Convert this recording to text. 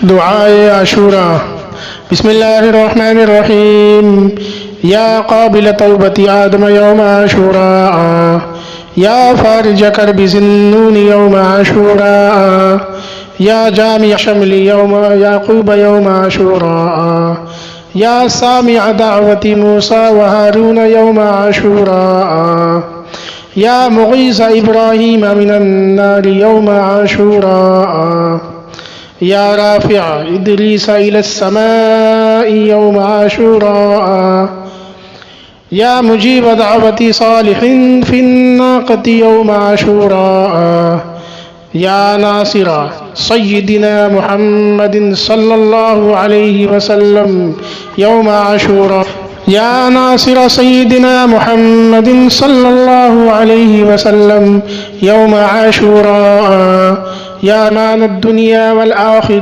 दुआए आशूरा। बिस्मिल्लाहिर्रहमानिर्रहीम। या काबिल तौबती आदम यौम आशूरा, या फारिज करबि ज़िन्नून यौम आशूरा, या जामिअ शमली यौम याकूब यौम आशूरा, या सामिअ दावती मूसा व हारून यौम आशूरा, या मुगीज़ इब्राहीम मिनन नार यौम आशूरा, या राफ़िअ इदरीस इलस्समाइ यौम आशूरा, या मुजीब दावती सालिहिन फिन्नाक़ति यौम आशूरा, या नासिरा सय्यिदिना मुहम्मदिन सल्लल्लाहु अलैहि वसल्लम यौम आशूरा, या नासिरा सय्यिदिना मुहम्मदिन सल्लल्लाहु अलैहि वसल्लम यौम आशूरा, या मान दुनिया वल आखिरह